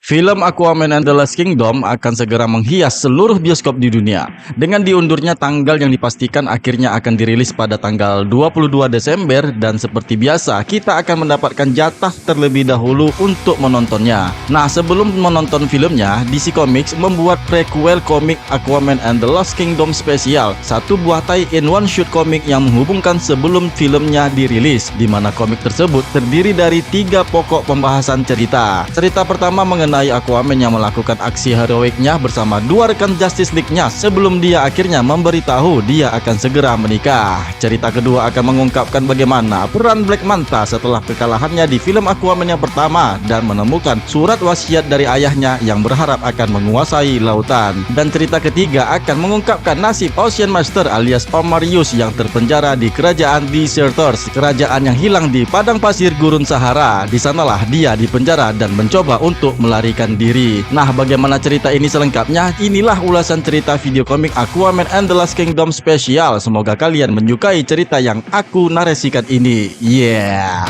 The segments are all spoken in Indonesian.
Film Aquaman and the Lost Kingdom akan segera menghias seluruh bioskop di dunia. Dengan diundurnya tanggal yang dipastikan akhirnya akan dirilis pada tanggal 22 Desember dan seperti biasa kita akan mendapatkan jatah terlebih dahulu untuk menontonnya. Nah, sebelum menonton filmnya, DC Comics membuat prequel komik Aquaman and the Lost Kingdom spesial, satu buah tie-in one shot komik yang menghubungkan sebelum filmnya dirilis, di mana komik tersebut terdiri dari 3 pokok pembahasan cerita. Cerita pertama mengenai Aquaman yang melakukan aksi heroiknya bersama 2 rekan Justice League-nya sebelum dia akhirnya memberitahu dia akan segera menikah. Cerita kedua akan mengungkapkan bagaimana peran Black Manta setelah kekalahannya di film Aquaman yang pertama dan menemukan surat wasiat dari ayahnya yang berharap akan menguasai lautan. Dan cerita ketiga akan mengungkapkan nasib Ocean Master alias Omarius yang terpenjara di kerajaan Deserters, kerajaan yang hilang di padang pasir gurun Sahara. Di sanalah dia dipenjara dan mencoba untuk melarikan diri. Nah, bagaimana cerita ini selengkapnya? Inilah ulasan cerita video komik Aquaman and the Lost Kingdom spesial. Semoga kalian menyukai cerita yang aku narasikan ini. Yeah.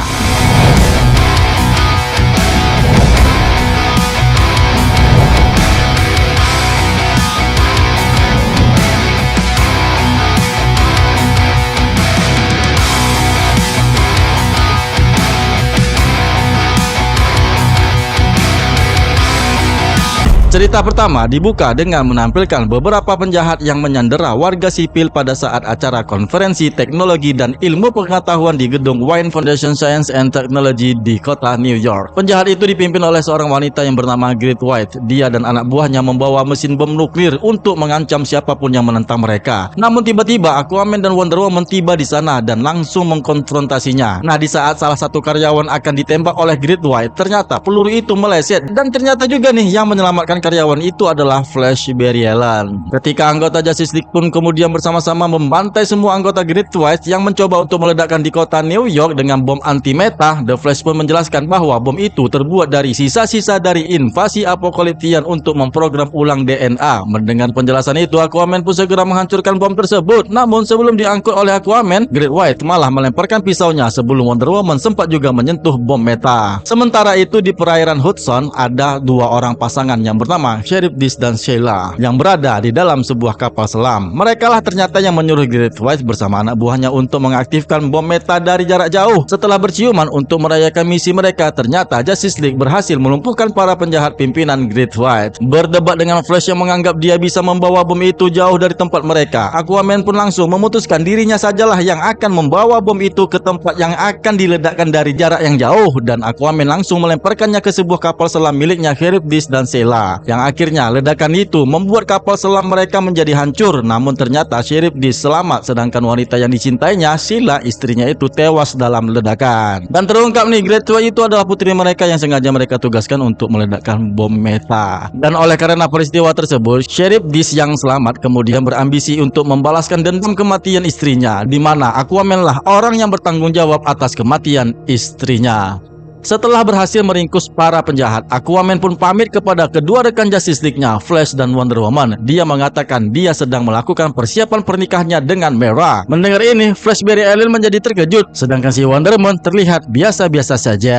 Cerita pertama dibuka dengan menampilkan beberapa penjahat yang menyandera warga sipil pada saat acara konferensi teknologi dan ilmu pengetahuan di gedung Wayne Foundation Science and Technology di kota New York. Penjahat itu dipimpin oleh seorang wanita yang bernama Great White. Dia dan anak buahnya membawa mesin bom nuklir untuk mengancam siapapun yang menentang mereka. Namun tiba-tiba Aquaman dan Wonder Woman tiba di sana dan langsung mengkonfrontasinya. Nah, di saat salah satu karyawan akan ditembak oleh Great White, ternyata peluru itu meleset dan ternyata juga nih yang menyelamatkan karyawan itu adalah Flash Barry Allen. Ketika anggota Justice League pun kemudian bersama-sama membantai semua anggota Great White yang mencoba untuk meledakkan di kota New York dengan bom anti-meta, The Flash pun menjelaskan bahwa bom itu terbuat dari sisa-sisa dari invasi apokaliptian untuk memprogram ulang DNA. Mendengar penjelasan itu, Aquaman pun segera menghancurkan bom tersebut. Namun sebelum diangkut oleh Aquaman, Great White malah melemparkan pisaunya sebelum Wonder Woman sempat juga menyentuh bom meta. Sementara itu di perairan Hudson ada 2 orang pasangan yang bernama Sheriff Dish dan Sheila yang berada di dalam sebuah kapal selam. Mereka lah ternyata yang menyuruh Great White bersama anak buahnya untuk mengaktifkan bom meta dari jarak jauh. Setelah berciuman untuk merayakan misi mereka, ternyata Justice League berhasil melumpuhkan para penjahat pimpinan Great White. Berdebat dengan Flash yang menganggap dia bisa membawa bom itu jauh dari tempat mereka, Aquaman pun langsung memutuskan dirinya sajalah yang akan membawa bom itu ke tempat yang akan diledakkan dari jarak yang jauh, dan Aquaman langsung melemparkannya ke sebuah kapal selam miliknya Sheriff Dish dan Sheila. Yang akhirnya ledakan itu membuat kapal selam mereka menjadi hancur. Namun ternyata Sheriff Dish selamat, sedangkan wanita yang dicintainya, Sheila, istrinya itu tewas dalam ledakan. Dan terungkap nih, Great White itu adalah putri mereka yang sengaja mereka tugaskan untuk meledakkan bom meta. Dan oleh karena peristiwa tersebut, Sheriff Dish yang selamat kemudian berambisi untuk membalaskan dendam kematian istrinya, di mana Aquaman lah orang yang bertanggung jawab atas kematian istrinya. Setelah berhasil meringkus para penjahat, Aquaman pun pamit kepada kedua rekan Justice League-nya, Flash dan Wonder Woman. Dia mengatakan dia sedang melakukan persiapan pernikahannya dengan Mera. Mendengar ini, Flash Barry Allen menjadi terkejut, sedangkan si Wonder Woman terlihat biasa-biasa saja.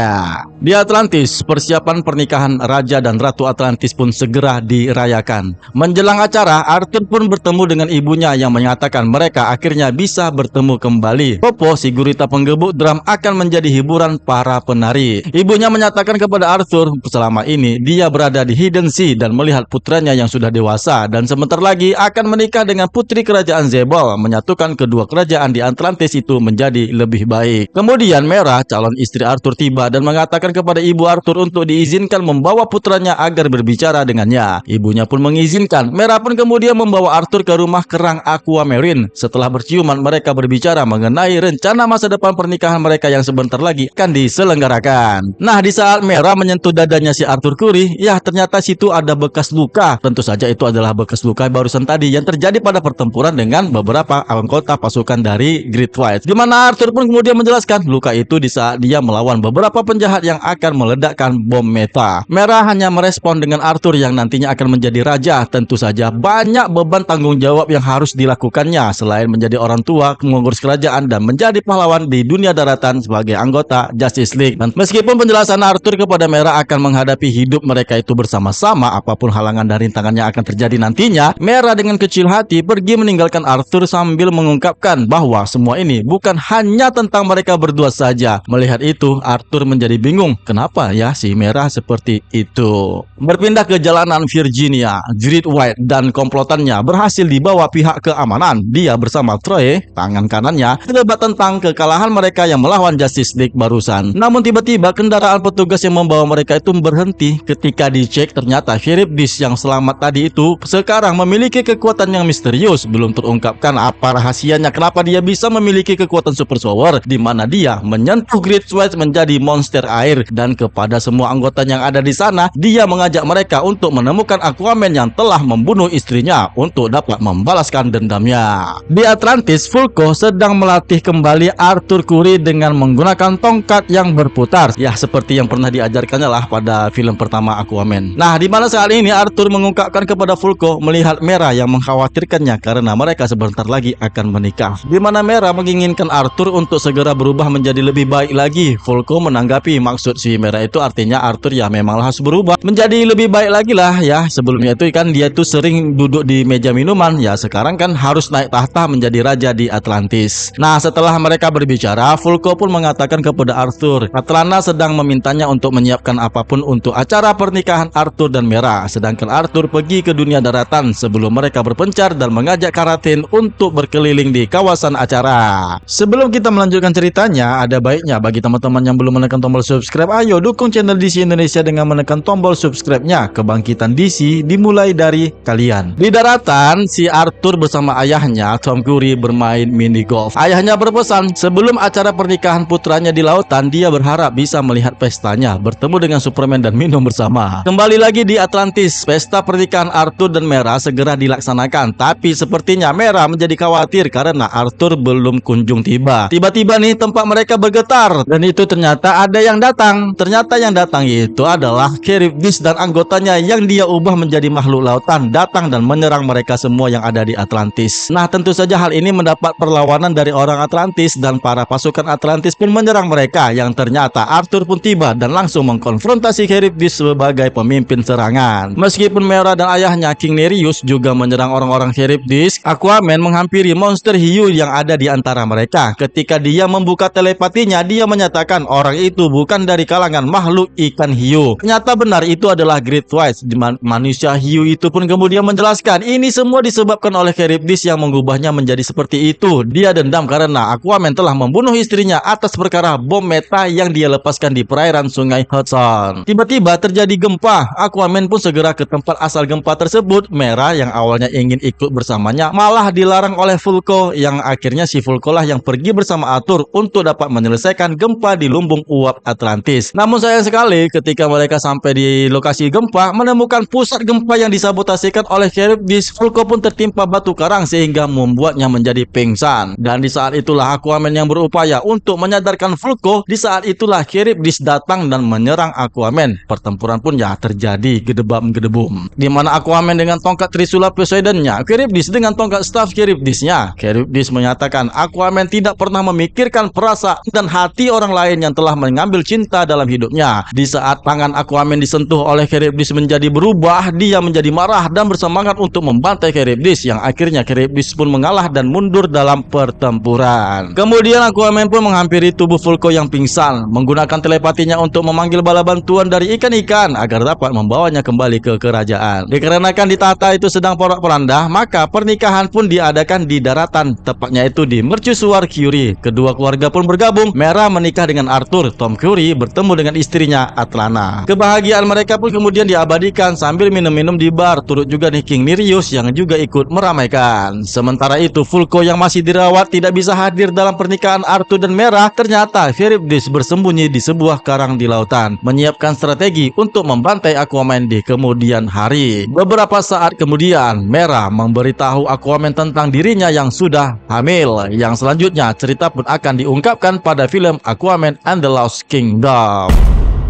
Di Atlantis, persiapan pernikahan Raja dan Ratu Atlantis pun segera dirayakan. Menjelang acara, Arthur pun bertemu dengan ibunya yang menyatakan mereka akhirnya bisa bertemu kembali. Popo, si gurita penggebuk drum, akan menjadi hiburan para penari. Ibunya menyatakan kepada Arthur selama ini dia berada di Hidden Sea dan melihat putranya yang sudah dewasa dan sebentar lagi akan menikah dengan putri kerajaan Zebel, menyatukan kedua kerajaan di Atlantis itu menjadi lebih baik. Kemudian Mera, calon istri Arthur, tiba dan mengatakan kepada ibu Arthur untuk diizinkan membawa putranya agar berbicara dengannya. Ibunya pun mengizinkan. Mera pun kemudian membawa Arthur ke rumah kerang Aquamarine. Setelah berciuman, mereka berbicara mengenai rencana masa depan pernikahan mereka yang sebentar lagi akan diselenggarakan. Nah, di saat Mera menyentuh dadanya si Arthur Curry, ya ternyata situ ada bekas luka. Tentu saja itu adalah bekas luka barusan tadi yang terjadi pada pertempuran dengan beberapa anggota pasukan dari Great White. Di mana Arthur pun kemudian menjelaskan luka itu di saat dia melawan beberapa penjahat yang akan meledakkan bom meta. Mera hanya merespon dengan Arthur yang nantinya akan menjadi raja. Tentu saja banyak beban tanggung jawab yang harus dilakukannya selain menjadi orang tua, mengurus kerajaan dan menjadi pahlawan di dunia daratan sebagai anggota Justice League. Dan Meskipun penjelasan Arthur kepada Mera akan menghadapi hidup mereka itu bersama-sama, apapun halangan dan rintangan yang akan terjadi nantinya, Mera dengan kecil hati pergi meninggalkan Arthur sambil mengungkapkan bahwa semua ini bukan hanya tentang mereka berdua saja. Melihat itu, Arthur menjadi bingung. Kenapa ya si Mera seperti itu? Berpindah ke jalanan Virginia, Great White dan komplotannya berhasil dibawa pihak keamanan. Dia bersama Troy, tangan kanannya, berdebat tentang kekalahan mereka yang melawan Justice League barusan. Namun tiba-tiba kendaraan petugas yang membawa mereka itu berhenti. Ketika dicek, ternyata Sheriff Dish yang selamat tadi itu sekarang memiliki kekuatan yang misterius. Belum terungkapkan apa rahasianya kenapa dia bisa memiliki kekuatan super power, di mana dia menyentuh Great White menjadi monster air. Dan kepada semua anggota yang ada di sana, dia mengajak mereka untuk menemukan Aquaman yang telah membunuh istrinya untuk dapat membalaskan dendamnya. Di Atlantis, Vulko sedang melatih kembali Arthur Curry dengan menggunakan tongkat yang berputar. Ya, seperti yang pernah diajarkannya lah pada film pertama Aquaman. Nah, di mana saat ini Arthur mengungkapkan kepada Vulko melihat Mera yang mengkhawatirkannya karena mereka sebentar lagi akan menikah. Di mana Mera menginginkan Arthur untuk segera berubah menjadi lebih baik lagi. Vulko menanggapi maksud si Mera itu artinya Arthur ya memang harus berubah menjadi lebih baik lagi lah ya. Sebelumnya itu kan dia tuh sering duduk di meja minuman, ya sekarang kan harus naik tahta menjadi raja di Atlantis. Nah, setelah mereka berbicara, Vulko pun mengatakan kepada Arthur, Atlana sedang memintanya untuk menyiapkan apapun untuk acara pernikahan Arthur dan Mera. Sedangkan Arthur pergi ke dunia daratan sebelum mereka berpencar dan mengajak Karatin untuk berkeliling di kawasan acara. Sebelum kita melanjutkan ceritanya, ada baiknya bagi teman-teman yang belum menekan tombol subscribe, ayo dukung channel DC Indonesia dengan menekan tombol subscribe-nya. Kebangkitan DC dimulai dari kalian. Di daratan, si Arthur bersama ayahnya, Tom Curry, bermain mini golf. Ayahnya berpesan, sebelum acara pernikahan putranya di lautan, dia berharap bisa melihat pestanya, bertemu dengan Superman dan minum bersama. Kembali lagi di Atlantis, pesta pernikahan Arthur dan Mera segera dilaksanakan. Tapi sepertinya Mera menjadi khawatir karena Arthur belum kunjung tiba. Tiba-tiba nih tempat mereka bergetar dan itu ternyata ada yang datang. Ternyata yang datang itu adalah Sheriff Dish dan anggotanya yang dia ubah menjadi makhluk lautan, datang dan menyerang mereka semua yang ada di Atlantis. Nah, tentu saja hal ini mendapat perlawanan dari orang Atlantis dan para pasukan Atlantis pun menyerang mereka. Yang ternyata Arthur pun tiba dan langsung mengkonfrontasi Sheriff Dish sebagai pemimpin serangan. Meskipun Mera dan ayahnya King Nereus juga menyerang orang-orang Sheriff Dish, Aquaman menghampiri monster hiu yang ada di antara mereka. Ketika dia membuka telepatinya, dia menyatakan orang itu bukan dari kalangan makhluk ikan hiu. Ternyata benar itu adalah Great White. Manusia hiu itu pun kemudian menjelaskan ini semua disebabkan oleh Sheriff Dish yang mengubahnya menjadi seperti itu. Dia dendam karena Aquaman telah membunuh istrinya atas perkara bom meta yang dia lepaskan di perairan sungai Hudson. Tiba-tiba terjadi gempa. Aquaman pun segera ke tempat asal gempa tersebut. Mera yang awalnya ingin ikut bersamanya malah dilarang oleh Vulko, yang akhirnya si Vulko lah yang pergi bersama Arthur untuk dapat menyelesaikan gempa di lumbung uap Atlantis. Namun sayang sekali ketika mereka sampai di lokasi gempa menemukan pusat gempa yang disabotasikan oleh Sheriff Dish, Vulko pun tertimpa batu karang sehingga membuatnya menjadi pingsan. Dan di saat itulah Aquaman yang berupaya untuk menyadarkan Vulko. Di saat itulah Sheriff Dish datang dan menyerang Aquaman. Pertempuran pun ya terjadi gedebam-gedebum, di mana Aquaman dengan tongkat Trisula Poseidon-nya, Sheriff Dish dengan tongkat staff Sheriff Dish-nya. Sheriff Dish menyatakan Aquaman tidak pernah memikirkan perasaan dan hati orang lain yang telah mengambil cinta dalam hidupnya. Di saat tangan Aquaman disentuh oleh Sheriff Dish menjadi berubah, dia menjadi marah dan bersemangat untuk membantai Sheriff Dish, yang akhirnya Sheriff Dish pun mengalah dan mundur dalam pertempuran. Kemudian Aquaman pun menghampiri tubuh Vulko yang pingsan, menggunakan telepatinya untuk memanggil bala bantuan dari ikan-ikan agar dapat membawanya kembali ke kerajaan. Dikarenakan di tahta itu sedang porak-poranda, maka pernikahan pun diadakan di daratan, tepatnya itu di mercusuar Curry. Kedua keluarga pun bergabung. Mera menikah dengan Arthur, Tom Curry bertemu dengan istrinya Atlana. Kebahagiaan mereka pun kemudian diabadikan sambil minum-minum di bar. Turut juga nih King Nereus yang juga ikut meramaikan. Sementara itu Vulko yang masih dirawat tidak bisa hadir dalam pernikahan Arthur dan Mera. Ternyata Sheriff Dish bersembunyi di sebuah karang di lautan, menyiapkan strategi untuk membantai Aquaman di kemudian hari. Beberapa saat kemudian Mera memberitahu Aquaman tentang dirinya yang sudah hamil. Yang selanjutnya cerita pun akan diungkapkan pada film Aquaman and the Lost Kingdom.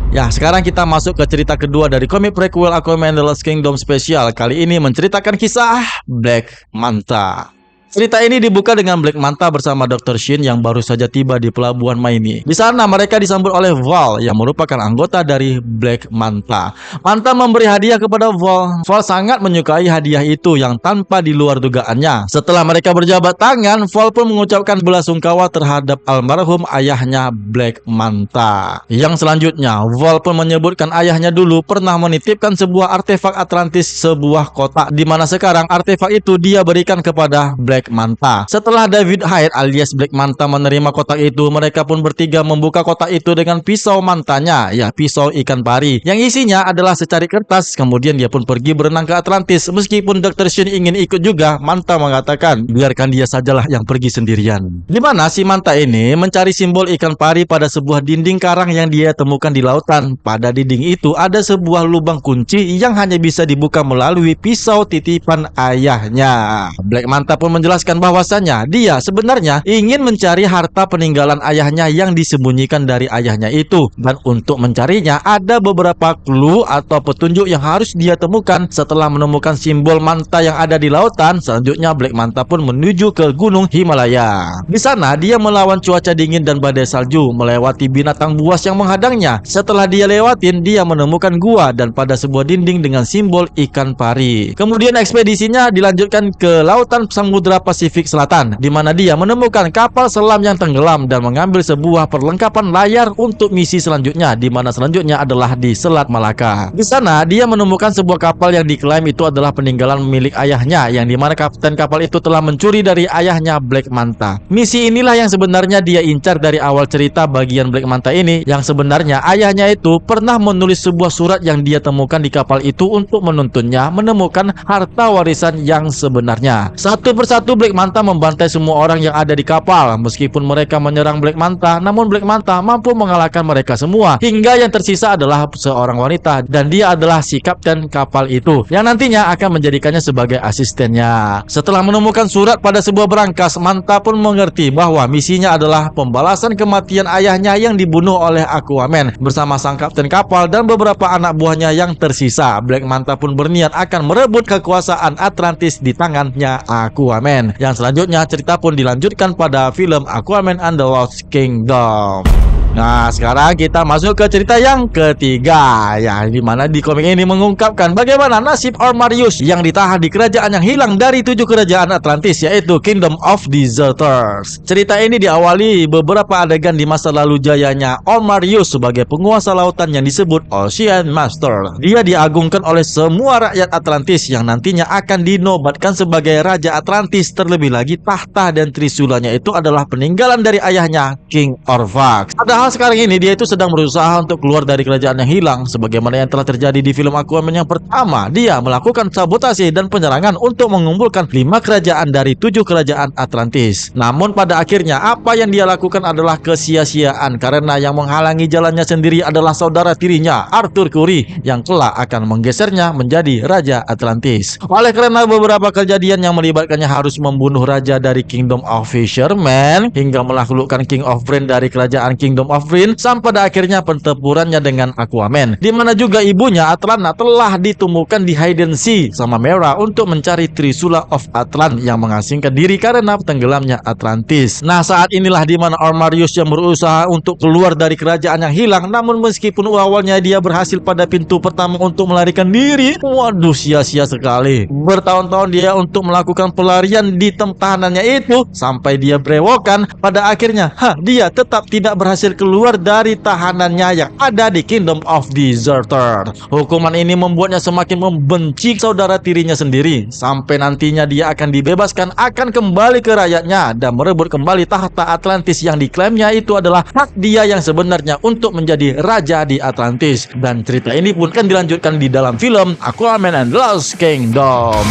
Ya, sekarang kita masuk ke cerita kedua dari komik prequel Aquaman The Lost Kingdom spesial. Kali ini menceritakan kisah Black Manta. Cerita ini dibuka dengan Black Manta bersama Dr. Shin yang baru saja tiba di pelabuhan Maini. Di sana mereka disambut oleh Val yang merupakan anggota dari Black Manta. Manta memberi hadiah kepada Val. Val sangat menyukai hadiah itu yang tanpa di luar dugaannya. Setelah mereka berjabat tangan, Val pun mengucapkan belasungkawa terhadap almarhum ayahnya Black Manta. Yang selanjutnya, Val pun menyebutkan ayahnya dulu pernah menitipkan sebuah artefak Atlantis, sebuah kotak, di mana sekarang artefak itu dia berikan kepada Black Manta. Setelah David Hyde alias Black Manta menerima kotak itu, mereka pun bertiga membuka kotak itu dengan pisau mantanya, ya pisau ikan pari, yang isinya adalah secari kertas. Kemudian dia pun pergi berenang ke Atlantis. Meskipun Dr. Shin ingin ikut juga, Manta mengatakan biarkan dia sajalah yang pergi sendirian. Di mana si Manta ini mencari simbol ikan pari pada sebuah dinding karang yang dia temukan di lautan. Pada dinding itu ada sebuah lubang kunci yang hanya bisa dibuka melalui pisau titipan ayahnya. Black Manta pun menjelaskan bahwasannya dia sebenarnya ingin mencari harta peninggalan ayahnya yang disembunyikan dari ayahnya itu, dan untuk mencarinya ada beberapa clue atau petunjuk yang harus dia temukan. Setelah menemukan simbol manta yang ada di lautan, selanjutnya Black Manta pun menuju ke Gunung Himalaya. Di sana dia melawan cuaca dingin dan badai salju, melewati binatang buas yang menghadangnya. Setelah dia lewatin, dia menemukan gua dan pada sebuah dinding dengan simbol ikan pari. Kemudian ekspedisinya dilanjutkan ke lautan Samudra Pasifik Selatan, di mana dia menemukan kapal selam yang tenggelam dan mengambil sebuah perlengkapan layar untuk misi selanjutnya, di mana selanjutnya adalah di Selat Malaka. Di sana dia menemukan sebuah kapal yang diklaim itu adalah peninggalan milik ayahnya, yang di mana kapten kapal itu telah mencuri dari ayahnya Black Manta. Misi inilah yang sebenarnya dia incar dari awal cerita bagian Black Manta ini, yang sebenarnya ayahnya itu pernah menulis sebuah surat yang dia temukan di kapal itu untuk menuntunnya menemukan harta warisan yang sebenarnya. Satu persatu Black Manta membantai semua orang yang ada di kapal. Meskipun mereka menyerang Black Manta, namun Black Manta mampu mengalahkan mereka semua, hingga yang tersisa adalah seorang wanita, dan dia adalah si kapten kapal itu yang nantinya akan menjadikannya sebagai asistennya. Setelah menemukan surat pada sebuah berangkas, Manta pun mengerti bahwa misinya adalah pembalasan kematian ayahnya yang dibunuh oleh Aquaman bersama sang kapten kapal dan beberapa anak buahnya yang tersisa. Black Manta pun berniat akan merebut kekuasaan Atlantis di tangannya Aquaman. Yang selanjutnya cerita pun dilanjutkan pada film Aquaman and the Lost Kingdom. Nah, sekarang kita masuk ke cerita yang ketiga, ya, di mana di komik ini mengungkapkan bagaimana nasib Ormarius yang ditahan di kerajaan yang hilang dari 7 kerajaan Atlantis, yaitu Kingdom of Deserters. Cerita ini diawali beberapa adegan di masa lalu jayanya Ormarius sebagai penguasa lautan yang disebut Ocean Master. Dia diagungkan oleh semua rakyat Atlantis yang nantinya akan dinobatkan sebagai Raja Atlantis. Terlebih lagi tahta dan trisulanya itu adalah peninggalan dari ayahnya King Orvax. Padahal sekarang ini dia itu sedang berusaha untuk keluar dari kerajaan yang hilang, sebagaimana yang telah terjadi di film Aquaman yang pertama. Dia melakukan sabotase dan penyerangan untuk mengumpulkan 5 kerajaan dari 7 kerajaan Atlantis. Namun pada akhirnya apa yang dia lakukan adalah kesia-siaan, karena yang menghalangi jalannya sendiri adalah saudara tirinya Arthur Curry yang kelak akan menggesernya menjadi Raja Atlantis. Oleh karena beberapa kejadian yang melibatkannya harus membunuh raja dari Kingdom of Fisherman hingga menaklukkan King of Brain dari kerajaan Kingdom of Brain, sampai pada akhirnya pertempurannya dengan Aquaman, di mana juga ibunya Atlanta telah ditemukan di Hidden Sea sama Mera untuk mencari Trisula of Atlant yang mengasingkan diri karena tenggelamnya Atlantis. Nah, saat inilah di mana Ormarius yang berusaha untuk keluar dari kerajaan yang hilang, namun meskipun awalnya dia berhasil pada pintu pertama untuk melarikan diri, waduh, sia-sia sekali. Bertahun-tahun dia untuk melakukan pelarian di tahanannya itu sampai dia berewokan. Pada akhirnya dia tetap tidak berhasil keluar dari tahanannya yang ada di Kingdom of Deserters. Hukuman ini membuatnya semakin membenci saudara tirinya sendiri, sampai nantinya dia akan dibebaskan, akan kembali ke rakyatnya dan merebut kembali tahta Atlantis yang diklaimnya itu adalah hak dia yang sebenarnya untuk menjadi raja di Atlantis. Dan cerita ini pun akan dilanjutkan di dalam film Aquaman and the Lost Kingdom.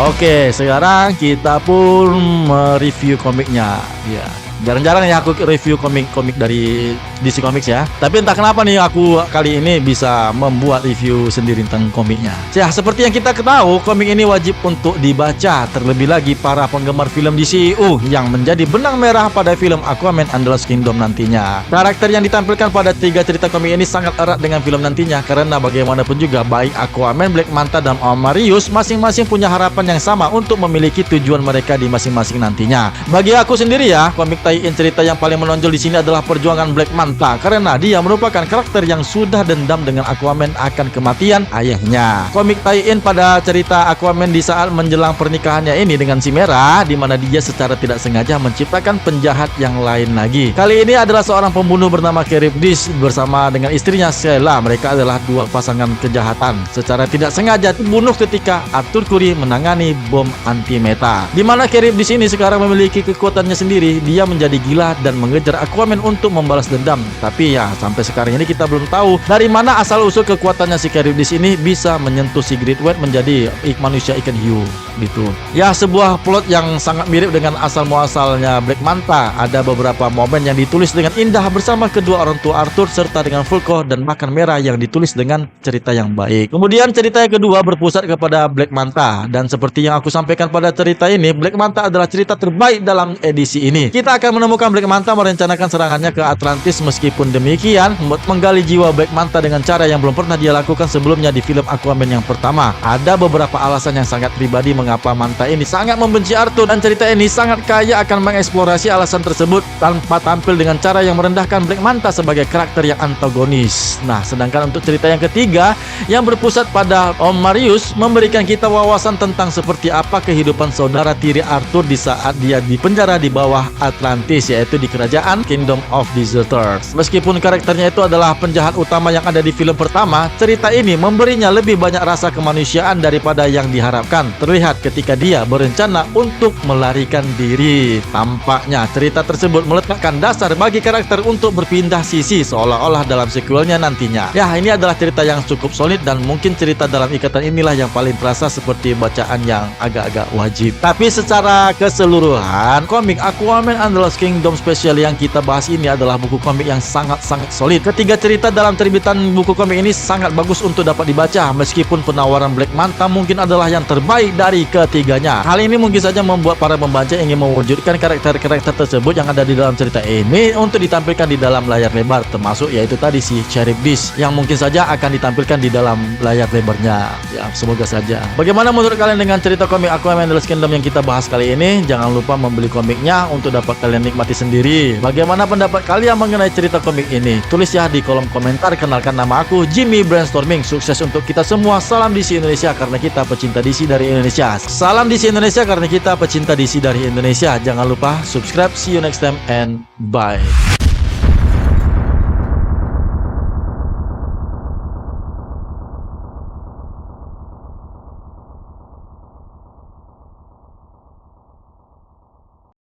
Oke, sekarang kita pun mereview komiknya. Ya, jarang-jarang ya aku review komik-komik dari DC Comics ya. Tapi entah kenapa nih aku kali ini bisa membuat review sendiri tentang komiknya. Ya, seperti yang kita ketahui, komik ini wajib untuk dibaca, terlebih lagi para penggemar film DCU yang menjadi benang merah pada film Aquaman and the Lost Kingdom nantinya. Karakter yang ditampilkan pada 3 cerita komik ini sangat erat dengan film nantinya, karena bagaimanapun juga baik Aquaman, Black Manta, dan Omarius masing-masing punya harapan yang sama untuk memiliki tujuan mereka di masing-masing nantinya. Bagi aku sendiri ya, komik tie-in cerita yang paling menonjol di sini adalah perjuangan Black Manta, karena dia merupakan karakter yang sudah dendam dengan Aquaman akan kematian ayahnya. Komik tie-in pada cerita Aquaman di saat menjelang pernikahannya ini dengan si Merah, di mana dia secara tidak sengaja menciptakan penjahat yang lain lagi. Kali ini adalah seorang pembunuh bernama Charybdis bersama dengan istrinya Scylla. Mereka adalah dua pasangan kejahatan. Secara tidak sengaja dibunuh ketika Arthur Curry menangani bom anti-meta. Di mana Charybdis ini sekarang memiliki kekuatannya sendiri. Dia menjadi gila dan mengejar Aquaman untuk membalas dendam. Tapi ya, sampai sekarang ini kita belum tahu dari mana asal usul kekuatannya si Charybdis ini bisa menyentuh si Great White menjadi manusia ikan hiu gitu. Ya, sebuah plot yang sangat mirip dengan asal muasalnya Black Manta. Ada beberapa momen yang ditulis dengan indah bersama kedua orang tua Arthur serta dengan Vulko dan bahkan Merah yang ditulis dengan cerita yang baik. Kemudian cerita yang kedua berpusat kepada Black Manta, dan seperti yang aku sampaikan pada cerita ini, Black Manta adalah cerita terbaik dalam edisi ini. Kita akan menemukan Black Manta merencanakan serangannya ke Atlantis. Meskipun demikian, menggali jiwa Black Manta dengan cara yang belum pernah dia lakukan sebelumnya di film Aquaman yang pertama. Ada beberapa alasan yang sangat pribadi mengapa Manta ini sangat membenci Arthur, dan cerita ini sangat kaya akan mengeksplorasi alasan tersebut tanpa tampil dengan cara yang merendahkan Black Manta sebagai karakter yang antagonis. Nah, sedangkan untuk cerita yang ketiga yang berpusat pada Omarius memberikan kita wawasan tentang seperti apa kehidupan saudara tiri Arthur di saat dia dipenjara di bawah Atlantis, yaitu di kerajaan Kingdom of Deserters. Meskipun karakternya itu adalah penjahat utama yang ada di film pertama, cerita ini memberinya lebih banyak rasa kemanusiaan daripada yang diharapkan. Terlihat ketika dia berencana untuk melarikan diri. Tampaknya cerita tersebut meletakkan dasar bagi karakter untuk berpindah sisi seolah-olah dalam sequelnya nantinya. Ya, ini adalah cerita yang cukup solid dan mungkin cerita dalam ikatan inilah yang paling terasa seperti bacaan yang agak-agak wajib. Tapi secara keseluruhan, komik Aquaman and the Lost Kingdom Special yang kita bahas ini adalah buku komik yang sangat-sangat solid. Ketiga cerita dalam terbitan buku komik ini sangat bagus untuk dapat dibaca, meskipun penawaran Black Manta mungkin adalah yang terbaik dari ketiganya. Hal ini mungkin saja membuat para pembaca ingin mewujudkan karakter-karakter tersebut yang ada di dalam cerita ini untuk ditampilkan di dalam layar lebar, termasuk yaitu tadi si Charybdis yang mungkin saja akan ditampilkan di dalam layar lebarnya. Ya, semoga saja. Bagaimana menurut kalian dengan cerita komik Aquaman and the Lost Kingdom yang kita bahas kali ini? Jangan lupa membeli komiknya untuk dapat kalian nikmati sendiri. Bagaimana pendapat kalian mengenai cerita komik ini? Tulis ya di kolom komentar. Kenalkan nama aku Jimmy Brainstorming. Sukses untuk kita semua. Salam DC Indonesia karena kita pecinta DC dari Indonesia. Salam DC Indonesia karena kita pecinta DC dari Indonesia. Jangan lupa subscribe. See you next time and bye.